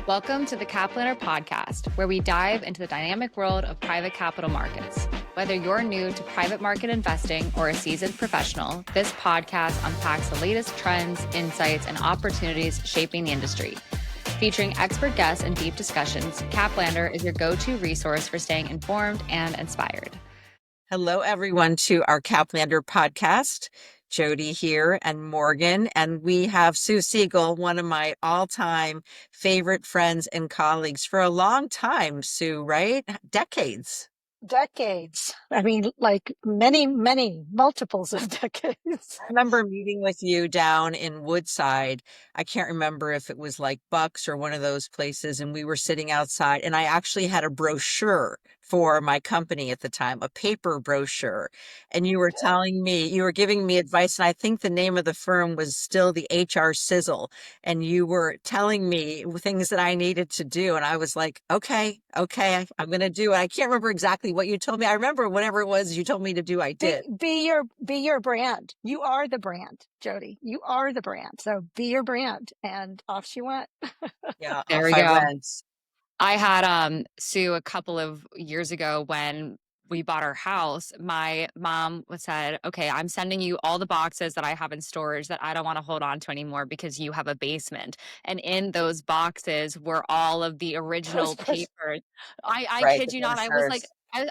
Welcome to the Cap Planner podcast, where we dive into the dynamic world of private capital markets. Whether you're new to private market investing or a seasoned professional, this podcast unpacks the latest trends, insights, and opportunities shaping the industry. Featuring expert guests and deep discussions, Cap Planner is your go-to resource for staying informed and inspired. Hello, everyone, to our Caplander podcast. Jody here and Morgan, and we have Sue Siegel, one of my all-time favorite friends and colleagues for a long time, Sue, right? Decades. Decades. I mean, like many multiples of decades. I remember meeting with you down in Woodside. I can't remember if it was like Bucks or one of those places, and we were sitting outside, and I actually had a brochure for my company at the time, a paper brochure. And you were telling me, you were giving me advice, and I think the name of the firm was still the HR Sizzle. And you were telling me things that I needed to do. And I was like, okay, I'm going to do it. I can't remember exactly what you told me. I remember whatever it was you told me to do, I did. Be your brand. You are the brand, Jody. You are the brand. So be your brand. And off she went. Yeah, There off we I go. went. I had Sue a couple of years ago when we bought our house. My mom said, okay, I'm sending you all the boxes that I have in storage that I don't want to hold on to anymore because you have a basement. And in those boxes were all of the original papers. I Right, kid the you not. brochures.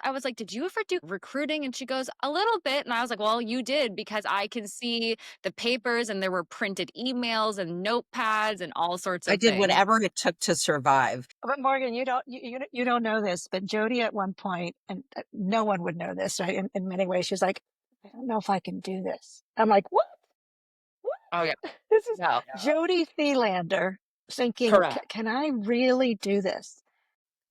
I was like, did you ever do recruiting? And she goes, a little bit. And I was like, well, you did, because I can see the papers and there were printed emails and notepads and all sorts I of did things. whatever it took to survive. But Morgan, you don't know this, but Jody at one point, and no one would know this, right? In many ways, she's like, I don't know if I can do this. I'm like, what? Oh, yeah. This is No. Jody Thielander thinking, Correct. can I really do this?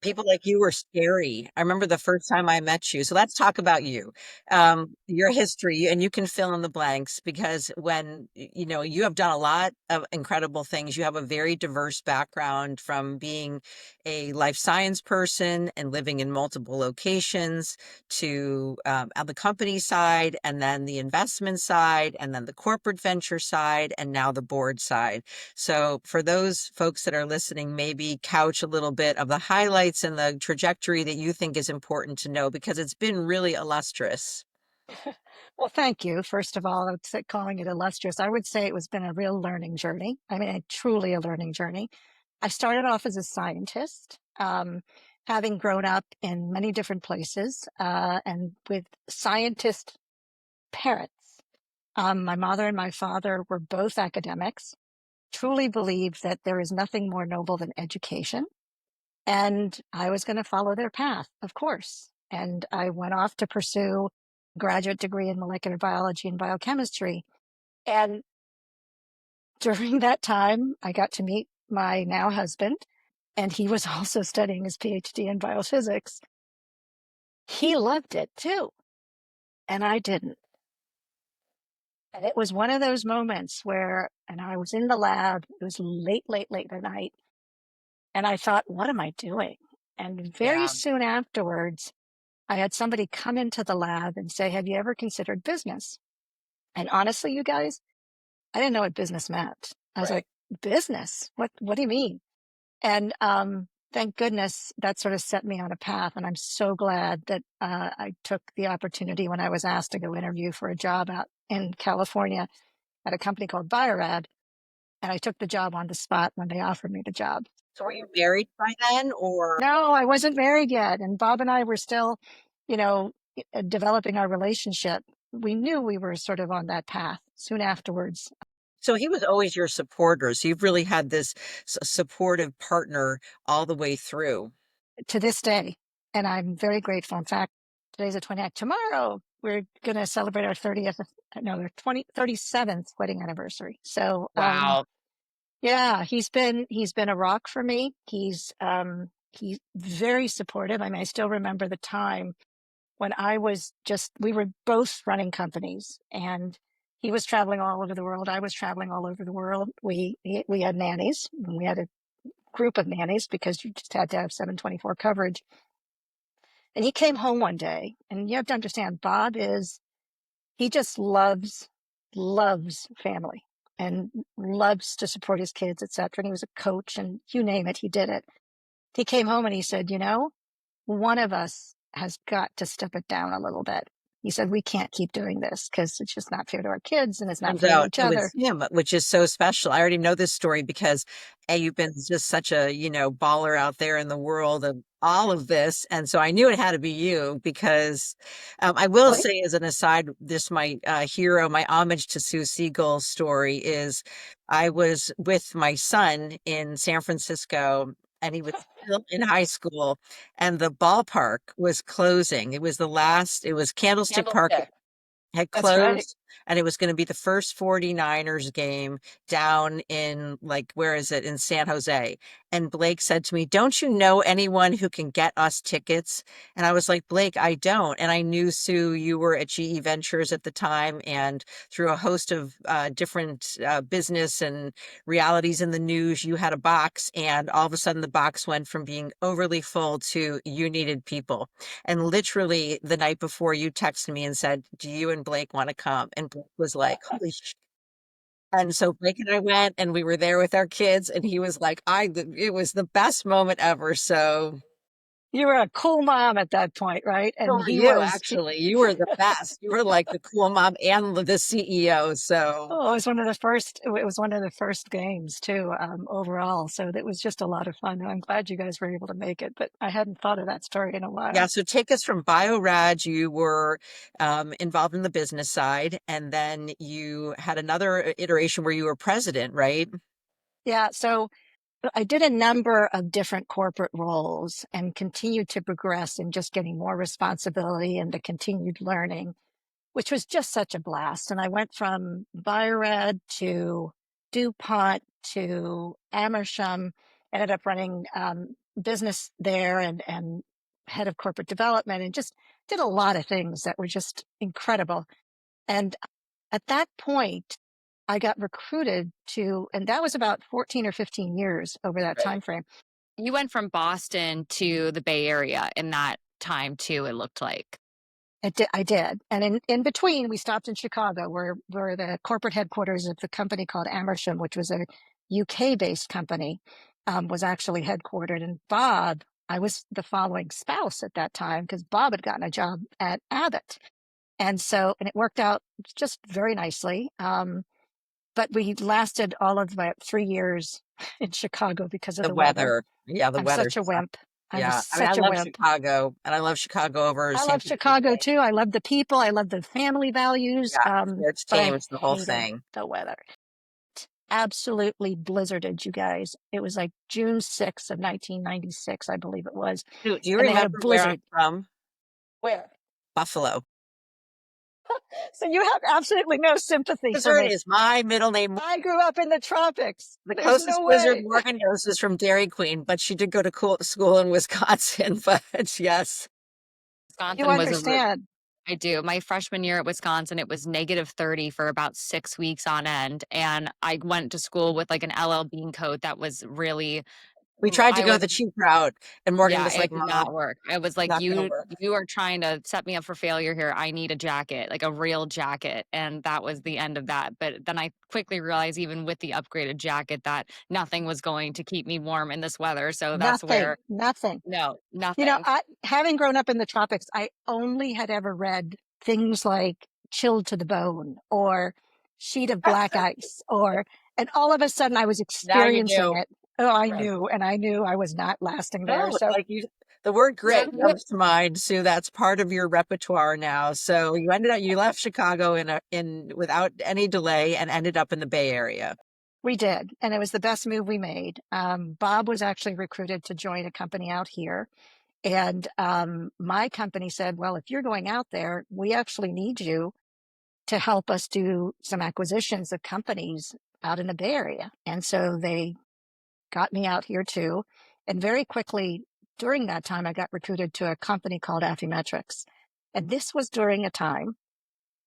People like you were scary. I remember the first time I met you. So let's talk about you, your history, and you can fill in the blanks because you have done a lot of incredible things. You have a very diverse background from being a life science person and living in multiple locations to on the company side, and then the investment side, and then the corporate venture side, and now the board side. So for those folks that are listening, maybe couch a little bit of the highlights and the trajectory that you think is important to know, because it's been really illustrious. Well, thank you. First of all, calling it illustrious, I would say it was been a real learning journey. I mean, truly a learning journey. I started off as a scientist, having grown up in many different places, and with scientist parents. My mother and my father were both academics, truly believed that there is nothing more noble than education. And I was going to follow their path, of course. And I went off to pursue a graduate degree in molecular biology and biochemistry. And during that time, I got to meet my now husband, and he was also studying his PhD in biophysics. He loved it too, and I didn't. And it was one of those moments where, and I was in the lab, it was late at night, and I thought, what am I doing? And very Yeah. soon afterwards, I had somebody come into the lab and say, have you ever considered business? And honestly, you guys, I didn't know what business meant. I was like, business? What do you mean? And thank goodness that sort of set me on a path. And I'm so glad that I took the opportunity when I was asked to go interview for a job out in California at a company called Biorad. And I took the job on the spot when they offered me the job. So were you married by then, or? No, I wasn't married yet. And Bob and I were still, you know, developing our relationship. We knew we were sort of on that path soon afterwards. So he was always your supporter. So you've really had this supportive partner all the way through. To this day. And I'm very grateful. In fact, today's the 29th. Tomorrow, we're going to celebrate our 37th wedding anniversary. So, Wow. yeah, he's been a rock for me. He's very supportive. I mean, I still remember the time when we were both running companies, and he was traveling all over the world. I was traveling all over the world. We had nannies. We had a group of nannies because you just had to have 724 coverage. And he came home one day, and you have to understand, he just loves family. and loves to support his kids, etc. And he was a coach, and you name it, he did it. He came home and he said, one of us has got to step it down a little bit. He said, we can't keep doing this because it's just not fair to our kids and it's not Turns fair to out each it other. was him, which is so special. I already know this story because you've been just such a, baller out there in the world of all of this. And so I knew it had to be you because I will Really? say, as an aside, this my hero, my homage to Sue Siegel story is I was with my son in San Francisco and he was still in high school and the ballpark was closing. It was it was Candlestick Park Candlestick. had That's right. closed and it was going to be the first 49ers game down in where is it, in San Jose. And Blake said to me, don't you know anyone who can get us tickets? And I was like, Blake, I don't. And I knew, Sue, you were at GE Ventures at the time, and through a host of different business and realities in the news, you had a box, and all of a sudden the box went from being overly full to you needed people. And literally the night before, you texted me and said, do you and Blake want to come? And Blake was like, holy sh. And so Blake and I went and we were there with our kids. And he was like, it was the best moment ever. So You were a cool mom at that point, right? so And were he you, was, actually. You were the best. You were like the cool mom and the CEO. So it was one of the first games too, overall. So that was just a lot of fun. And I'm glad you guys were able to make it, but I hadn't thought of that story in a yeah, while. so take us from BioRad. You were involved in the business side, and then you had another iteration where you were president, right? Yeah. So I did a number of different corporate roles and continued to progress in just getting more responsibility and the continued learning, which was just such a blast. And I went from Bio-Rad to DuPont to Amersham, ended up running business there and head of corporate development, and just did a lot of things that were just incredible. And at that point, I got recruited and that was about 14 or 15 years over that time frame. You went from Boston to the Bay Area in that time too, it looked like. I did. And in between, we stopped in Chicago, where the corporate headquarters of the company called Amersham, which was a UK-based company, was actually headquartered. And Bob, I was the following spouse at that time because Bob had gotten a job at Abbott. And it worked out just very nicely. But we lasted all of about 3 years in Chicago because of The the weather. weather. Yeah, the I'm weather such a sucks. wimp. I was Yeah. I mean, I such a love wimp. Chicago, and I love Chicago over I San love Chicago Francisco. too. I love the people. I love the family values. Yeah, sports But I teams, the whole hated thing. the weather. Absolutely blizzarded, you guys. It was like June 6th of 1996, I believe it was. Do you And they had a remember where I'm blizzard. from? Where? Buffalo. So you have absolutely no sympathy for Blizzard me. is my middle name. I grew up in the tropics. The There's closest no Blizzard way. Morgan knows is from Dairy Queen, but she did go to school in Wisconsin. But yes, You Wisconsin was understand. I do. My freshman year at Wisconsin, it was -30 for about 6 weeks on end. And I went to school with like an LL Bean coat that was really, we tried to I go was, the cheap route, and Morgan yeah, was like, it did "Mom, not work. I was like, not gonna you, work." you are trying to set me up for failure here. I need a jacket, like a real jacket. And that was the end of that. But then I quickly realized, even with the upgraded jacket, that nothing was going to keep me warm in this weather. So that's Nothing. where, Nothing. no, nothing. Having grown up in the tropics, I only had ever read things like Chilled to the Bone or Sheet of Black Ice, and all of a sudden I was Now you experiencing knew. it. Oh, I Right. knew, and I knew I was not lasting there. No, So, the word so grit comes to mind, Sue. That's part of your repertoire now. So you left Chicago without any delay and ended up in the Bay Area. we did, and it was the best move we made. Bob was actually recruited to join a company out here. And my company said, well, if you're going out there, we actually need you to help us do some acquisitions of companies out in the Bay Area. And so they got me out here too. And very quickly during that time, I got recruited to a company called Affymetrix. And this was during a time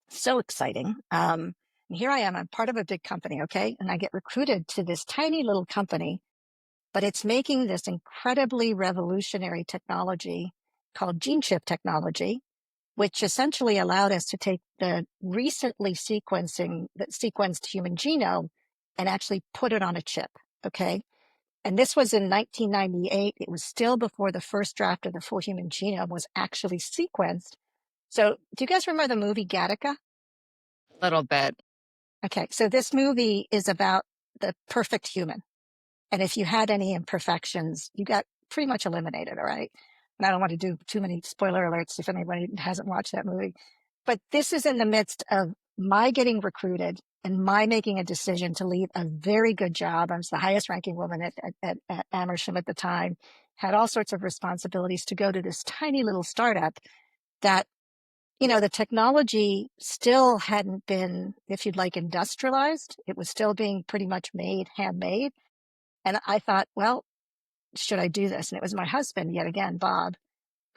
so exciting. And here I am, I'm part of a big company, okay? And I get recruited to this tiny little company, but it's making this incredibly revolutionary technology called gene chip technology, which essentially allowed us to take the recently sequenced human genome and actually put it on a chip. Okay. And this was in 1998. It was still before the first draft of the full human genome was actually sequenced. So do you guys remember the movie Gattaca? Little bit. Okay. So this movie is about the perfect human. And if you had any imperfections, you got pretty much eliminated. All right. And I don't want to do too many spoiler alerts if anybody hasn't watched that movie. But this is in the midst of my getting recruited and my making a decision to leave a very good job. I was the highest ranking woman at Amersham at the time, had all sorts of responsibilities to go to this tiny little startup that, the technology still hadn't been, if you'd like, industrialized. It was still being pretty much handmade. And I thought, well, should I do this? And it was my husband, yet again, Bob,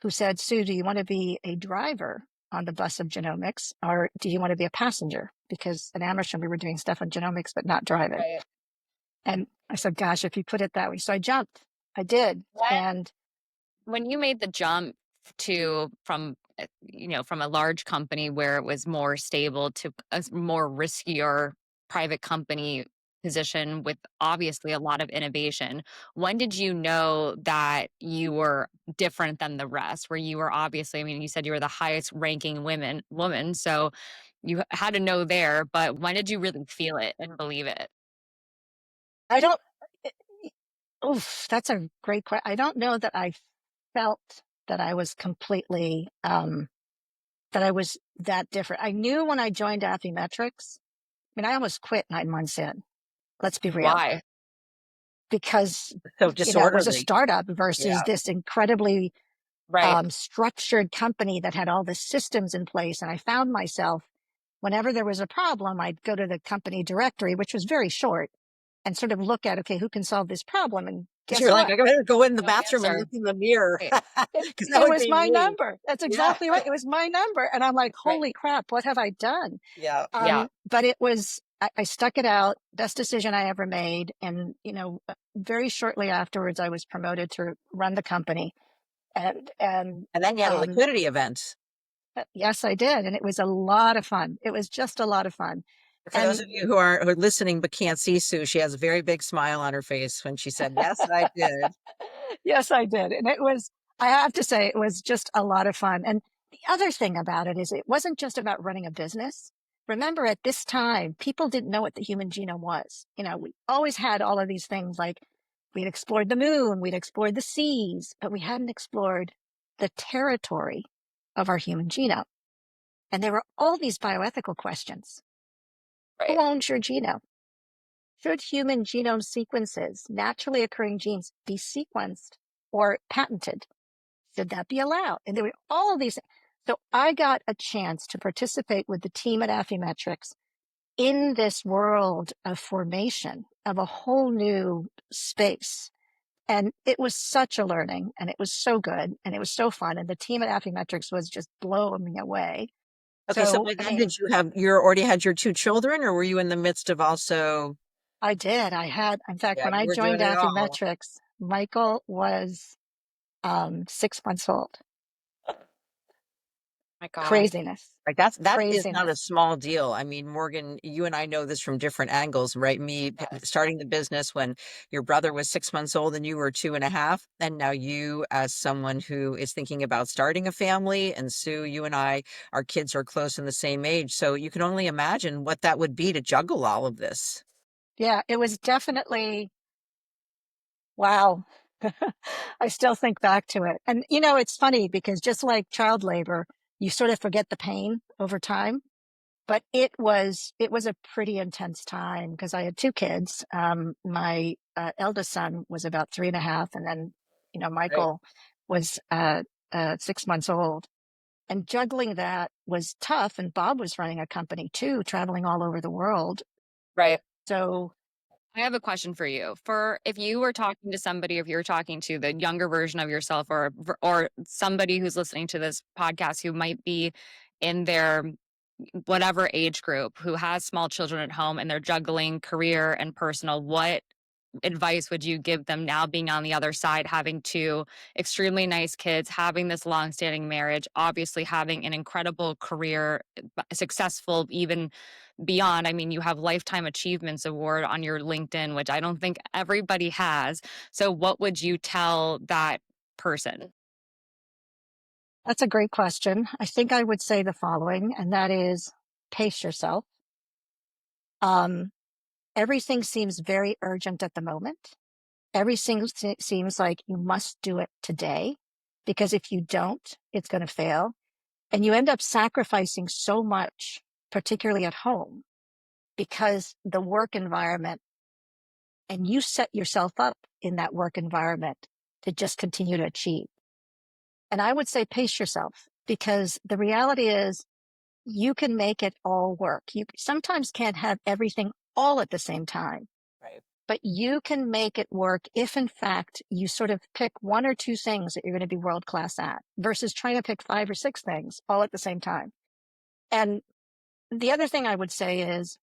who said, Sue, do you want to be a driver on the bus of genomics, or do you want to be a passenger? Because at Amersham, we were doing stuff on genomics, but not driving. Right. And I said, gosh, if you put it that way. So I jumped. I did. And When you made the jump from a large company where it was more stable to a more riskier private company position with obviously a lot of innovation, when did you know that you were different than the rest? Where you were obviously, I mean, you said you were the highest ranking woman, so you had to know there, but when did you really feel it and believe it? I don't, oof, that's a great question. I don't know that I felt that I was completely, that I was that different. I knew when I joined Affymetrix, I mean, I almost quit 9 months in. Let's be real. Why? Because, So it was a disorderly. startup versus Yeah. this incredibly Right. structured company that had all the systems in place. And I found myself, whenever there was a problem, I'd go to the company directory, which was very short, and sort of look at, okay, who can solve this problem? And guess You're like, what? I gotta go in the No bathroom and answer. look in the mirror. Right. Because that It would was be my me. number. That's Yeah. exactly right. It was my number. And I'm like, Right. holy crap, what have I done? Yeah. Yeah. But it was, I stuck it out. Best decision I ever made. And, very shortly afterwards, I was promoted to run the company. And And then you had a liquidity event. yes, I did. And it was a lot of fun. It was just a lot of fun. For those And of you who are listening but can't see Sue, she has a very big smile on her face when she said, "Yes, I did." yes, I did. And it was, I have to say, it was just a lot of fun. And the other thing about it is it wasn't just about running a business. Remember, at this time, people didn't know what the human genome was. We always had all of these things like we'd explored the moon, we'd explored the seas, but we hadn't explored the territory of our human genome. And there were all these bioethical questions. Who Right. owns your genome? Should human genome sequences, naturally occurring genes, be sequenced or patented? Should that be allowed? And there were all of these. So I got a chance to participate with the team at Affymetrix in this world of formation of a whole new space. And it was such a learning, and it was so good, and it was so fun. And the team at Affymetrix was just blowing me away. Okay, so So, by I then mean, you already had your two children, or were you in the midst of also? I did. In fact, Yeah, when you I were joined doing it all. Affymetrix, Michael was 6 months old. My God. Craziness, Like that is not a craziness. small deal. I mean, Morgan, you and I know this from different angles, right? Yes. Starting the business when your brother was 6 months old and you were 2.5, and now you, as someone who is thinking about starting a family, and Sue, you and I, our kids are close in the same age, so you can only imagine what that would be to juggle all of this. Yeah, it was definitely wow. I still think back to it. And it's funny because just like child labor, you sort of forget the pain over time. But it was a pretty intense time because I had two kids. My eldest son was about 3.5, and then Right. Michael was 6 months old. And juggling that was tough. And Bob was running a company too, traveling all over the world. Right. So I have a question for you. For if you were talking to somebody, if you're talking to the younger version of yourself, or somebody who's listening to this podcast who might be in their whatever age group, who has small children at home and they're juggling career and personal, what advice would you give them now, being on the other side, having two extremely nice kids, having this long-standing marriage, obviously having an incredible career, successful even beyond? I mean, you have Lifetime Achievements Award on your LinkedIn, which I don't think everybody has. So what would you tell that person? That's a great question. I think I would say the following, and that is pace yourself. Um, Everything seems very urgent at the moment. Everything seems like you must do it today, because if you don't, it's going to fail. And you end up sacrificing so much, particularly at home, because the work environment, and you set yourself up in that work environment to just continue to achieve. And I would say pace yourself, because the reality is you can make it all work. You sometimes can't have everything all at the same time, Right. but you can make it work if, in fact, you sort of pick one or two things that you're going to be world class at versus trying to pick 5 or 6 things all at the same time. And the other thing I would say is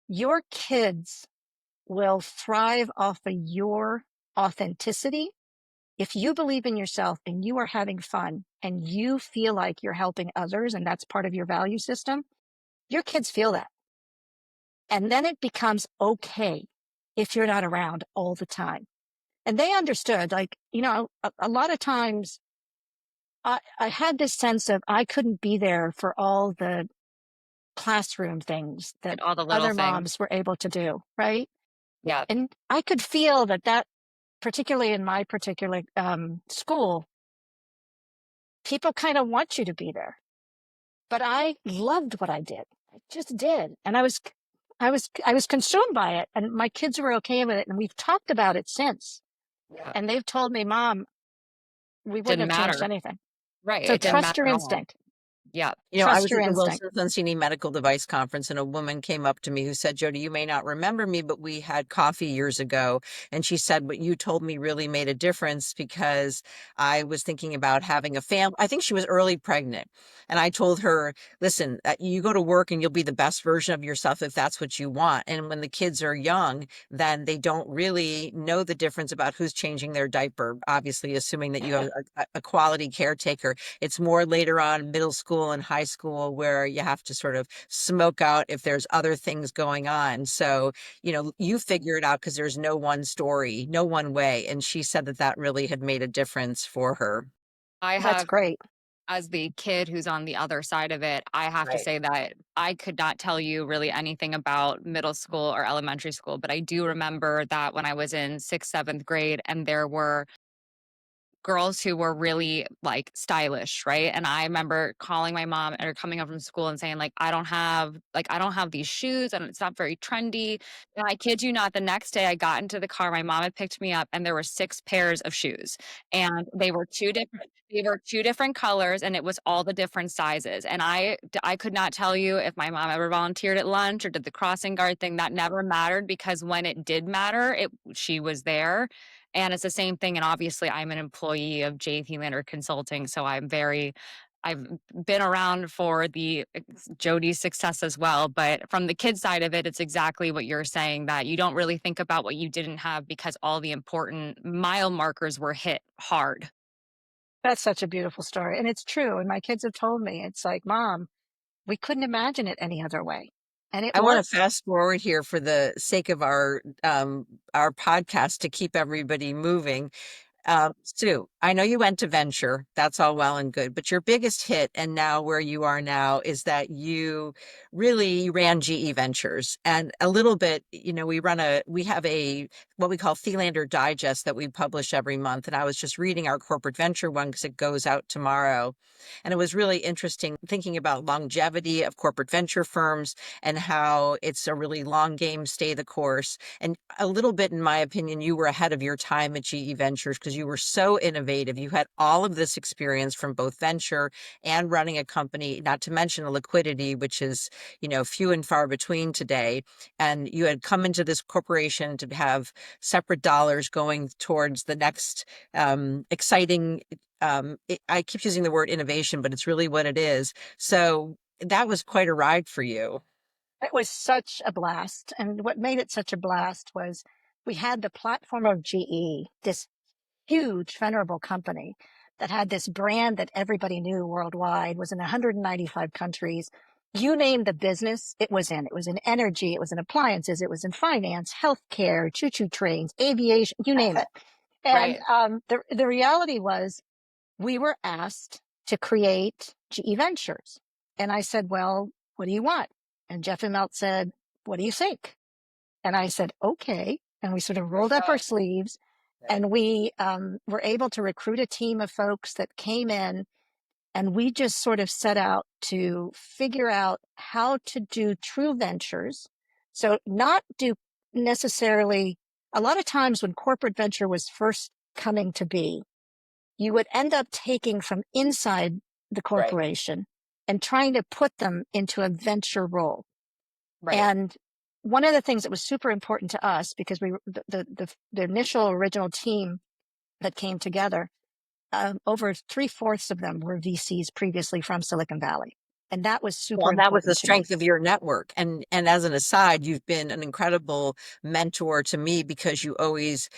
your kids will thrive off of your authenticity. If you believe in yourself and you are having fun and you feel like you're helping others and that's part of your value system, your kids feel that. And then it becomes okay if you're not around all the time. And they understood, like, a lot of times I had this sense of I couldn't be there for all the classroom things that And all the little other things. moms were able to do, right? Yeah. And I could feel that particularly in my particular school, people kind of want you to be there. But I loved what I did. I just did. And I was consumed by it, and my kids were okay with it. And we've talked about it since. Yeah. And they've told me, Mom, we wouldn't Didn't have changed matter. anything. Right. So It didn't trust matter your at all. instinct. Yeah. I Trust was your at the instinct. Wilson Sonsini Medical Device Conference, and a woman came up to me who said, Jody, you may not remember me, but we had coffee years ago. And she said, what you told me really made a difference, because I was thinking about having a family. I think she was early pregnant. And I told her, listen, you go to work and you'll be the best version of yourself if that's what you want. And when the kids are young, then they don't really know the difference about who's changing their diaper, obviously, assuming that you have a quality caretaker. It's more later on, middle school and high school, where you have to sort of smoke out if there's other things going on. So, you figure it out because there's no one story, no one way. And she said that that really had made a difference for her. I That's have, great. as the kid who's on the other side of it, I have to Right. say that I could not tell you really anything about middle school or elementary school, but I do remember that when I was in 6th, 7th grade, and there were girls who were really like stylish, right? And I remember calling my mom or coming up from school and saying, like, I don't have these shoes and it's not very trendy. And I kid you not, the next day I got into the car, my mom had picked me up and there were 6 pairs of shoes, and they were two different colors, and it was all the different sizes. And I could not tell you if my mom ever volunteered at lunch or did the crossing guard thing. That never mattered, because when it did matter, she was there. And it's the same thing. And obviously, I'm an employee of JT Lander Consulting. So I've been around for the Jody's success as well. But from the kid side of it, it's exactly what you're saying, that you don't really think about what you didn't have because all the important mile markers were hit hard. That's such a beautiful story. And it's true. And my kids have told me, it's like, Mom, we couldn't imagine it any other way. And it I want worked. to fast forward here for the sake of our podcast, to keep everybody moving. Sue, I know you went to venture. That's all well and good, but your biggest hit, and now where you are now, is that you really ran GE Ventures. And a little bit, we have a what we call Thielander Digest that we publish every month. And I was just reading our corporate venture one because it goes out tomorrow. And it was really interesting thinking about longevity of corporate venture firms and how it's a really long game, stay the course. And a little bit, in my opinion, you were ahead of your time at GE Ventures because you were so innovative. You had all of this experience from both venture and running a company, not to mention the liquidity, which is, few and far between today. And you had come into this corporation to have separate dollars going towards the next exciting, I keep using the word innovation, but it's really what it is. So that was quite a ride for you. It was such a blast. And what made it such a blast was we had the platform of GE, this huge, venerable company that had this brand that everybody knew worldwide, was in 195 countries. You name the business, it was in. It was in energy, it was in appliances, it was in finance, healthcare, choo-choo trains, aviation, you name it. And Right. the reality was we were asked to create GE Ventures. And I said, well, what do you want? And Jeff Immelt said, what do you think? And I said, okay. And we sort of rolled up our sleeves and we were able to recruit a team of folks that came in, and we just sort of set out to figure out how to do true ventures. So not do necessarily, a lot of times when corporate venture was first coming to be, you would end up taking from inside the Right. corporation and trying to put them into a venture role. Right. And one of the things that was super important to us, because the initial original team that came together, over 3/4 of them were VCs previously from Silicon Valley. And that was Well, super and that was the important to me. strength of your network. And as an aside, you've been an incredible mentor to me because you always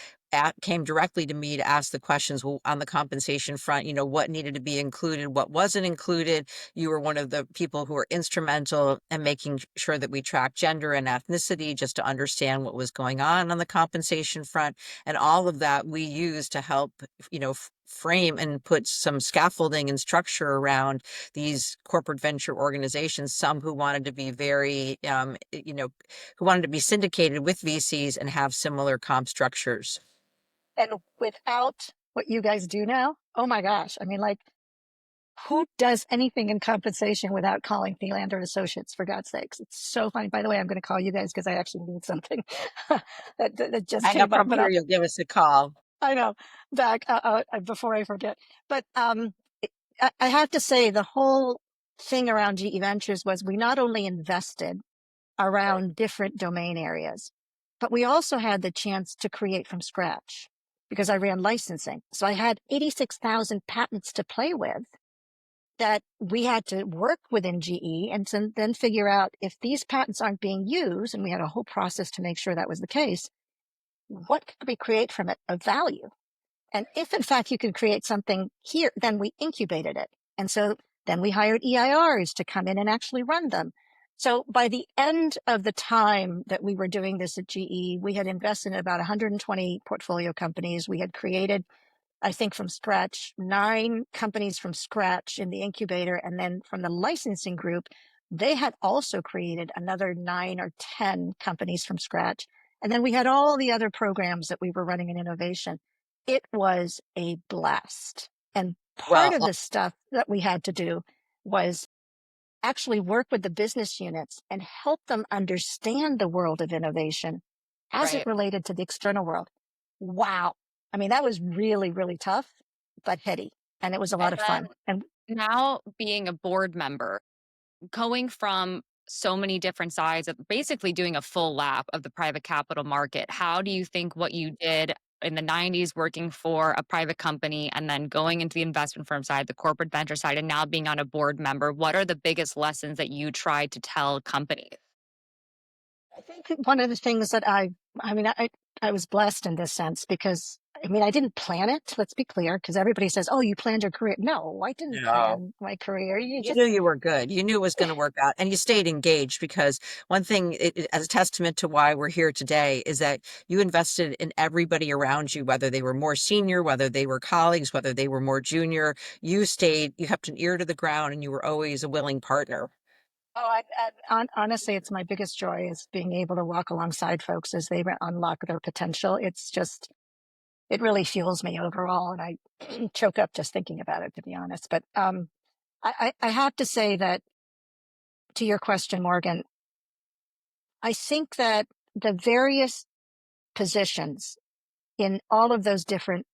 came directly to me to ask the questions, well, on the compensation front, what needed to be included, what wasn't included. You were one of the people who were instrumental in making sure that we track gender and ethnicity just to understand what was going on the compensation front. And all of that we use to help, frame and put some scaffolding and structure around these corporate venture organizations, some who wanted to be very, who wanted to be syndicated with VCs and have similar comp structures. And without what you guys do now, oh my gosh. I mean, like, who does anything in compensation without calling Thielander and Associates, for God's sakes? It's so funny. By the way, I'm going to call you guys because I actually need something that just Hang up came up. from But here, you'll give us a call. I know, back before I forget. But I have to say, the whole thing around GE Ventures was we not only invested Right. around different domain areas, but we also had the chance to create from scratch because I ran licensing. So I had 86,000 patents to play with that we had to work within GE and then figure out if these patents aren't being used, and we had a whole process to make sure that was the case, what could we create from it of value? And if in fact you could create something here, then we incubated it. And so then we hired EIRs to come in and actually run them. So by the end of the time that we were doing this at GE, we had invested in about 120 portfolio companies. We had created, I think, from scratch, 9 companies from scratch in the incubator. And then from the licensing group, they had also created another 9 or 10 companies from scratch. And then we had all the other programs that we were running in innovation. It was a blast. And part Well, of the stuff that we had to do was actually work with the business units and help them understand the world of innovation as it Right. related to the external world. Wow. I mean, that was really, really tough, but heady. And it was a lot And of then fun. And now being a board member, going from so many different sides of basically doing a full lap of the private capital market, how do you think what you did in the 90s working for a private company and then going into the investment firm side, the corporate venture side, and now being on a board member, what are the biggest lessons that you tried to tell companies? I think one of the things that I mean, I was blessed in this sense because, I mean, I didn't plan it. Let's be clear, because everybody says, "Oh, you planned your career." No, I didn't no. plan my career. You You just, knew you were good. You knew it was going to work out, and you stayed engaged because one thing, as a testament to why we're here today, is that you invested in everybody around you, whether they were more senior, whether they were colleagues, whether they were more junior. You stayed, you kept an ear to the ground, and you were always a willing partner. oh, honestly, it's my biggest joy is being able to walk alongside folks as they unlock their potential. It's just, it really fuels me overall, and I choke up just thinking about it, to be honest. But I have to say that, to your question, Morgan, I think that the various positions in all of those different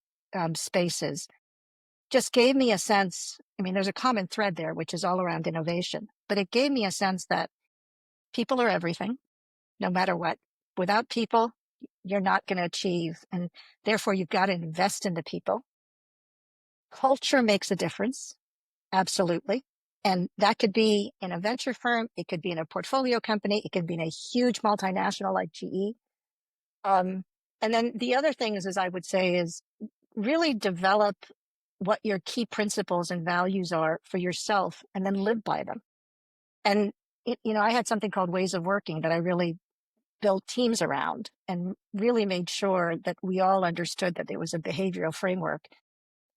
spaces just gave me a sense. I mean, there's a common thread there, which is all around innovation, but it gave me a sense that people are everything, no matter what. Without people, you're not going to achieve. And therefore, you've got to invest in the people. Culture makes a difference. Absolutely. And that could be in a venture firm. It could be in a portfolio company. It could be in a huge multinational like GE. And then the other thing is I would say is really develop what your key principles and values are for yourself and then live by them. And, I had something called ways of working that I really built teams around and really made sure that we all understood that there was a behavioral framework.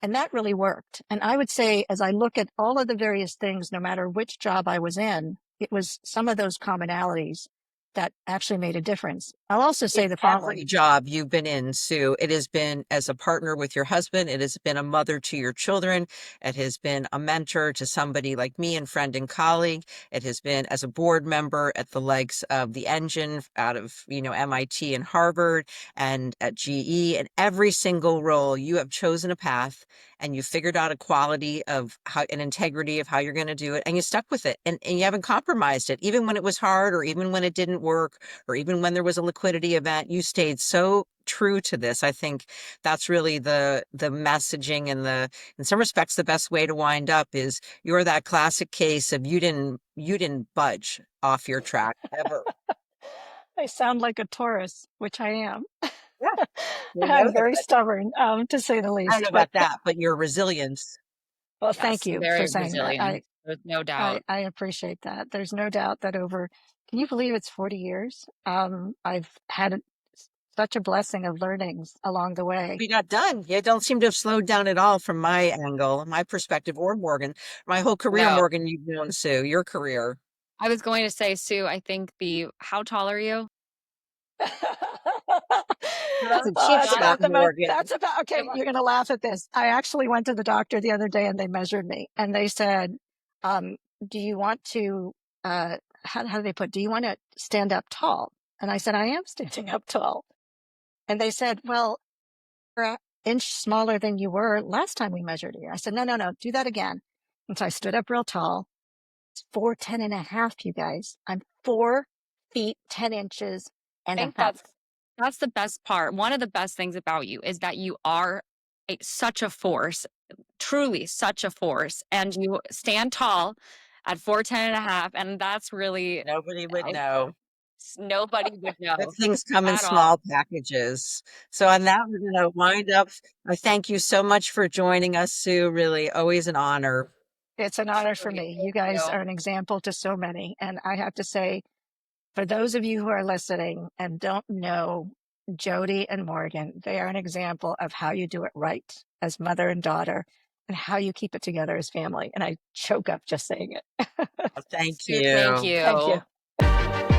And that really worked. And I would say, as I look at all of the various things, no matter which job I was in, it was some of those commonalities that actually made a difference. I'll also say In the every following. job you've been in, Sue, it has been as a partner with your husband, it has been a mother to your children, it has been a mentor to somebody like me and friend and colleague, it has been as a board member at the likes of the Engine out of, MIT and Harvard and at GE. And every single role you have chosen a path and you figured out a quality of how an integrity of how you're going to do it and you stuck with it and you haven't compromised it, even when it was hard or even when it didn't work or even when there was a liquidity event. You stayed so true to this. I think that's really the messaging, and in some respects the best way to wind up is you're that classic case of you didn't budge off your track ever. I sound like a Taurus, which I am. Yeah, we know I'm that, very but stubborn, to say the I don't know least. But about that, but your resilience. well, thank Yes, you for very saying that. resilient. There's no I, doubt. I appreciate that. There's no doubt that can you believe it's 40 years? I've had such a blessing of learnings along the way. We got done. You don't seem to have slowed down at all from my angle, my perspective, or Morgan. My whole career, No, Morgan, you've known Sue, your career. I was going to say, Sue, I think how tall are you? That's a Oh, cheap that's shot, about the most, Morgan. that's about, okay, Come on. you're going to laugh at this. I actually went to the doctor the other day and they measured me and they said, um, do you want to, how do they put, do you want to stand up tall? And I said, I am standing up tall. And they said, well, you're an inch smaller than you were last time we measured you. I said, no, no, no, do that again. And so I stood up real tall. It's 4'10" and a half, you guys. I'm 4 feet, 10 inches I and a think half. that's the best part. One of the best things about you is that you are such a force, truly such a force, and you stand tall at 4'10" and a half, and that's really Nobody would I, know. nobody would Good know things come in at all. small packages. So on that, we're going to wind up. I thank you so much for joining us, Sue. Really, always an honor. It's an honor for Great. me. You Thank guys you. are an example to so many. And I have to say, for those of you who are listening and don't know Jody and Morgan, they are an example of how you do it right as mother and daughter and how you keep it together as family. And I choke up just saying it. Thank Sue, thank you. Thank you. you.